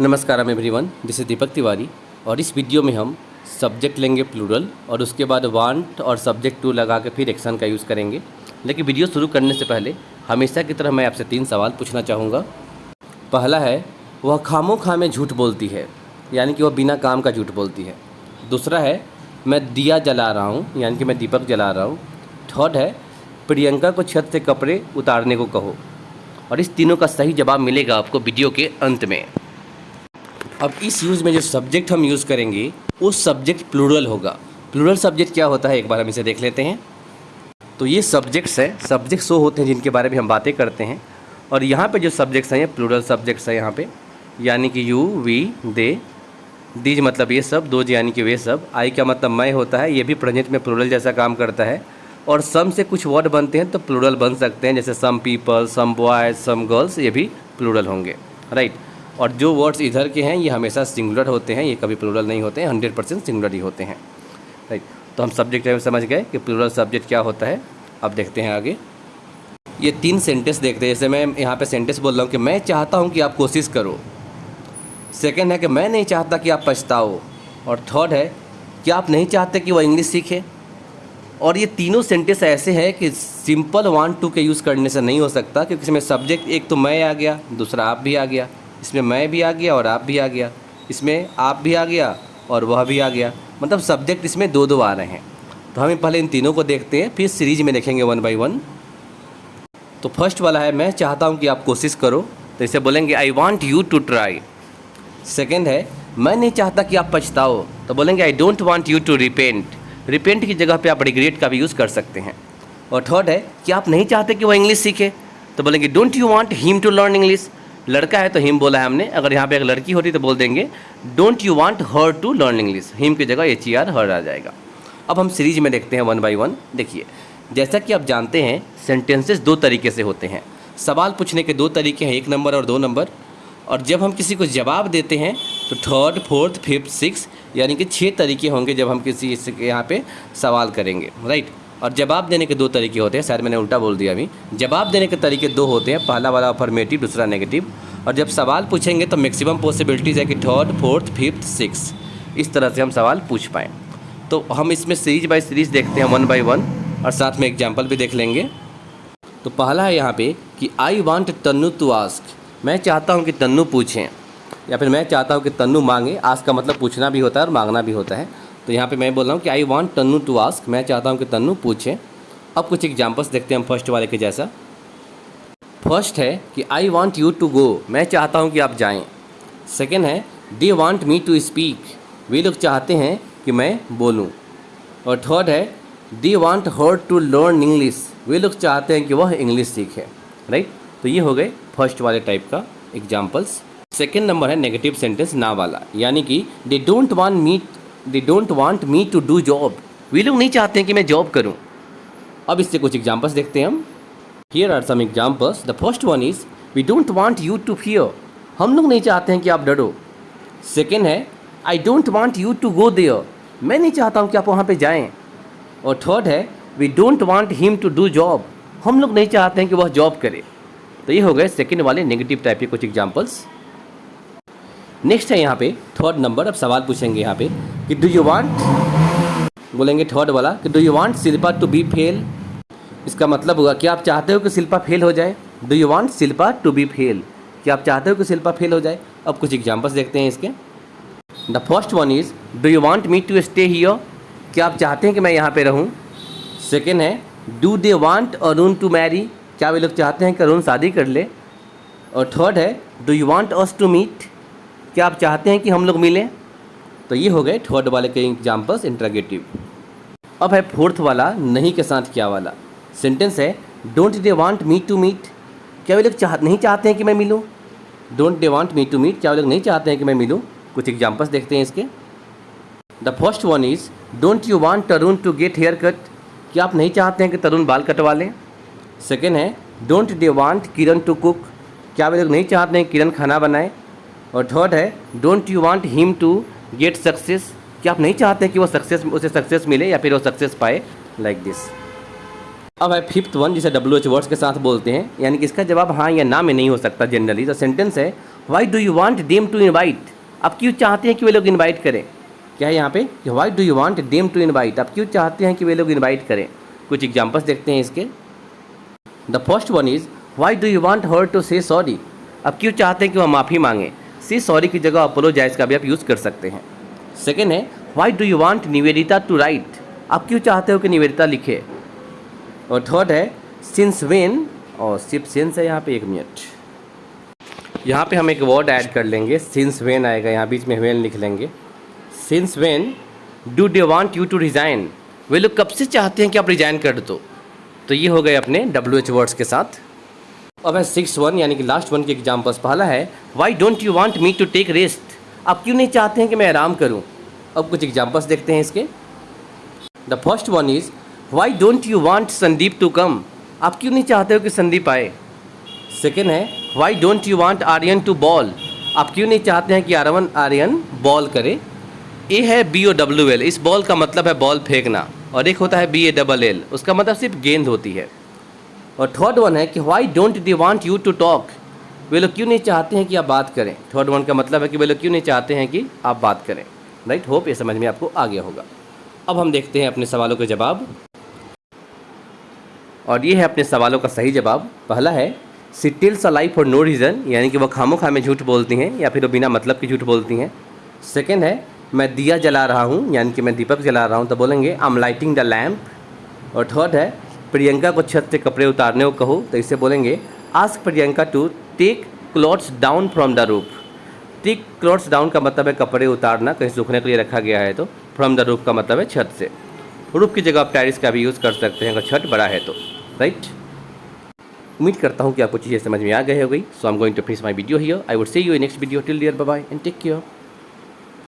नमस्कार everyone, this is Deepak Tiwari. और इस वीडियो में हम सब्जेक्ट लेंगे प्लूरल और उसके बाद वांट और सब्जेक्ट टू लगा के फिर एक्शन का यूज़ करेंगे। लेकिन वीडियो शुरू करने से पहले हमेशा की तरह मैं आपसे 3 सवाल पूछना चाहूँगा। पहला है, वह खामो खा में झूठ बोलती है, यानी कि वह बिना काम का झूठ बोलती है। दूसरा है, मैं दिया जला रहा हूँ, यानी कि मैं दीपक जला रहा हूँ। थर्ड है, प्रियंका को छत से कपड़े उतारने को कहो। और इस तीनों का सही जवाब मिलेगा आपको वीडियो के अंत में। अब इस यूज़ में जो सब्जेक्ट हम यूज़ करेंगे वो सब्जेक्ट प्लूरल होगा। प्लूरल सब्जेक्ट क्या होता है, एक बार हम इसे देख लेते हैं। तो ये सब्जेक्ट्स हैं, सब्जेक्ट्स वो होते हैं जिनके बारे में हम बातें करते हैं। और यहाँ पे जो सब्जेक्ट्स हैं ये प्लूरल सब्जेक्ट्स हैं यहाँ पे, यानी कि यू, वी, दे, दीज मतलब ये सब, दोज यानी कि वे सब, आई का मतलब मैं होता है, ये भी प्रेजेंट में प्लूरल जैसा काम करता है। और सम से कुछ वर्ड बनते हैं तो प्लूरल बन सकते हैं, जैसे सम पीपल, सम बॉयज़, सम गर्ल्स, ये भी प्लूरल होंगे, राइट। और जो वर्ड्स इधर के हैं ये हमेशा सिंगुलर होते हैं, ये कभी प्लूरल नहीं होते हैं, 100% सिंगुलर ही होते हैं, राइट। तो हम सब्जेक्ट में समझ गए कि प्लूरल सब्जेक्ट क्या होता है। अब देखते हैं आगे। ये 3 सेंटेंस देखते हैं। जैसे मैं यहाँ पे सेंटेंस बोल रहा हूँ कि मैं चाहता हूँ कि आप कोशिश करो। सेकेंड है कि मैं नहीं चाहता कि आप पछताओ। और थर्ड है कि आप नहीं चाहते कि वह इंग्लिश सीखे। और ये तीनों सेंटेंस ऐसे हैं कि सिंपल वांट टू के यूज़ करने से नहीं हो सकता, क्योंकि इसमें सब्जेक्ट एक तो मैं आ गया, दूसरा आप भी आ गया, इसमें मैं भी आ गया और आप भी आ गया, इसमें आप भी आ गया और वह भी आ गया, मतलब सब्जेक्ट इसमें 2-2 आ रहे हैं। तो हम पहले इन तीनों को देखते हैं, फिर सीरीज में देखेंगे 1 बाय 1। तो फर्स्ट वाला है, मैं चाहता हूँ कि आप कोशिश करो, तो इसे बोलेंगे I want you to try. Second है, मैं नहीं चाहता कि आप पछताओ, तो बोलेंगे I don't want you to repent. Repent की जगह पे आप रिग्रेट का भी यूज़ कर सकते हैं। और थर्ड है कि आप नहीं चाहते कि वो इंग्लिश सीखे, तो बोलेंगे don't you want him to learn English. लड़का है तो हिम बोला है हमने, अगर यहाँ पे एक लड़की होती तो बोल देंगे don't you want her to learn English. Him की जगह HER हर आ जाएगा। अब हम सीरीज में देखते हैं 1 बाय 1। देखिए, जैसा कि आप जानते हैं सेंटेंसेस 2 तरीके से होते हैं। सवाल पूछने के 2 तरीके हैं, 1 नंबर और 2 नंबर। और जब हम किसी को जवाब देते हैं तो 3rd, 4th, 5th, 6th यानी कि 6 तरीके होंगे जब हम किसी के यहाँ पे सवाल करेंगे, राइट। और जवाब देने के 2 तरीके होते हैं, शायद मैंने उल्टा बोल दिया अभी। जवाब देने के तरीके 2 होते हैं, पहला वाला अफर्मेटिव, दूसरा नेगेटिव। और जब सवाल पूछेंगे तो मैक्सिमम पॉसिबिलिटीज़ है कि 3rd, 4th, 5th, 6th इस तरह से हम सवाल पूछ पाएँ। तो हम इसमें सीरीज बाय सीरीज देखते हैं 1 बाय 1 और साथ में एग्जाम्पल भी देख लेंगे। तो पहला है यहाँ पे कि I want Tannu to ask. मैं चाहता हूँ कि तन्नू पूछें, या फिर मैं चाहता हूँ कि तन्नू मांगे। आस्क का मतलब पूछना भी होता है और मांगना भी होता है। तो यहाँ पे मैं बोल रहा हूँ कि I want Tannu to ask, मैं चाहता हूँ कि तन्नू पूछें। अब कुछ एग्जांपल्स देखते हैं हम फर्स्ट वाले के जैसा। फर्स्ट है कि I want you to go, मैं चाहता हूँ कि आप जाएं। सेकेंड है they want me to speak, वे लोग चाहते हैं कि मैं बोलूँ। और थर्ड है they want her to learn English, वे लोग चाहते हैं कि वह इंग्लिश सीखे, राइट। तो ये हो गए फर्स्ट वाले टाइप का एग्जाम्पल्स। सेकेंड नंबर है नेगेटिव सेंटेंस ना वाला, यानी कि they don't want me to do job, वे लोग नहीं चाहते हैं कि मैं जॉब करूं। अब इससे कुछ एग्जांपल्स देखते हैं हम। Here are some examples. The first one is we don't want you to fear, हम लोग नहीं चाहते हैं कि आप डरो। सेकेंड है I don't want you to go there, मैं नहीं चाहता हूँ कि आप वहाँ पे जाएँ। और थर्ड है we don't want him to do job, हम लोग नहीं चाहते हैं कि वह जॉब करे। तो ये हो गए सेकेंड वाले नेगेटिव टाइप के कुछ एग्जांपल्स। नेक्स्ट है यहाँ पे थर्ड नंबर। अब सवाल पूछेंगे यहाँ पे कि डू यू वांट, बोलेंगे थर्ड वाला कि do you want Shilpa to be fail. इसका मतलब होगा कि आप चाहते हो कि शिल्पा फेल हो जाए। Do you want Shilpa to be fail, कि आप चाहते हो कि शिल्पा फेल हो जाए। अब कुछ एग्जांपल्स देखते हैं इसके। The first one is do you want me to stay here, कि आप चाहते हैं कि मैं यहाँ पे रहूँ। सेकेंड है do they want Arun to marry, क्या वे लोग चाहते हैं कि अरुण शादी कर ले। और थर्ड है do you want us to meet, क्या आप चाहते हैं कि हम लोग मिलें। तो ये हो गए थर्ड वाले के एग्जाम्पल्स इंट्रोगेटिव। अब है फोर्थ वाला नहीं के साथ क्या वाला। सेंटेंस है don't they want me to meet, क्या वे लोग नहीं चाहते हैं कि मैं मिलूँ। Don't they want me to meet, क्या वे लोग नहीं चाहते हैं कि मैं मिलूँ। कुछ एग्जाम्पल्स देखते हैं इसके। The first one is don't you want Tarun to get hair cut, क्या आप नहीं चाहते हैं कि तरुण बाल कटवा लें। सेकेंड है don't they want Kiran to cook, क्या वे लोग नहीं चाहते हैं किरण खाना बनाए। और थर्ड है don't you want him to get success, क्या आप नहीं चाहते कि उसे सक्सेस मिले या फिर वो सक्सेस पाए, लाइक दिस। अब है फिफ्थ वन जिसे WH वर्ड्स के साथ बोलते हैं, यानी कि इसका जवाब हाँ या ना में नहीं हो सकता जनरली। तो सेंटेंस है why do you want them to invite, आप क्यों चाहते हैं कि वे लोग इनवाइट करें। क्या है यहाँ पे, why do you want them to invite, आप क्यों चाहते हैं कि वे लोग इनवाइट करें। कुछ एग्जाम्पल्स देखते हैं इसके। The first one is why do you want her to say sorry, आप क्यों चाहते हैं कि वह माफ़ी मांगे। से सॉरी की जगह अपोलोजाइज का भी आप यूज़ कर सकते हैं। सेकेंड है why do you want Nivedita to write, आप क्यों चाहते हो कि निवेदिता लिखे। और थर्ड है सिंस वेन, और सिर्फ सिंस है यहाँ पे, 1 मिनट, यहाँ पे हम एक वर्ड ऐड कर लेंगे, सिंस वेन आएगा, यहाँ बीच में वेन लिख लेंगे। Since when do they want you to resign, वे लोग कब से चाहते हैं कि आप रिज़ाइन कर दो। तो ये हो गए अपने WH वर्ड्स के साथ। अब है 6 वन यानी कि लास्ट वन के एग्जाम्पल्स। पहला है why don't you want me to take rest, आप क्यों नहीं चाहते हैं कि मैं आराम करूं। अब कुछ एग्जाम्पल्स देखते हैं इसके। The first one is why don't you want Sandeep to come, आप क्यों नहीं चाहते हो कि संदीप आए। सेकेंड है why don't you want Aryan to bowl, आप क्यों नहीं चाहते हैं कि आर्यन बॉल करे। ए है BOWL, इस बॉल का मतलब है बॉल फेंकना, और एक होता है BALL, उसका मतलब सिर्फ गेंद होती है। और थर्ड वन है कि why don't they want you to talk, वे लोग क्यों नहीं चाहते हैं कि आप बात करें। थर्ड वन का मतलब है कि वे लोग क्यों नहीं चाहते हैं कि आप बात करें। राइट, होप ये समझ में आपको आ गया होगा। अब हम देखते हैं अपने सवालों के जवाब, और ये है अपने सवालों का सही जवाब। पहला है she tells a lie for no reason, यानी कि वह खामोखा में झूठ बोलती हैं या फिर वो बिना मतलब की झूठ बोलती हैं। सेकेंड है मैं दिया जला रहा हूँ, यानी कि मैं दीपक जला रहा हूँ, तो बोलेंगे I am lighting the lamp. और थर्ड है प्रियंका को छत से कपड़े उतारने को कहो, तो इससे बोलेंगे ask Priyanka to take clothes down from the roof. Take clothes down का मतलब है कपड़े उतारना, कहीं सूखने के लिए रखा गया है, तो फ्रॉम द रूफ का मतलब है छत से। रूफ की जगह आप टेरिस का भी यूज़ कर सकते हैं अगर छत बड़ा है तो। राइट, उम्मीद करता हूँ कि आपको चीज़ें समझ में आ गई हो गई। So I am going to finish my video here. I would see you in next video. Till there, bye bye and take care.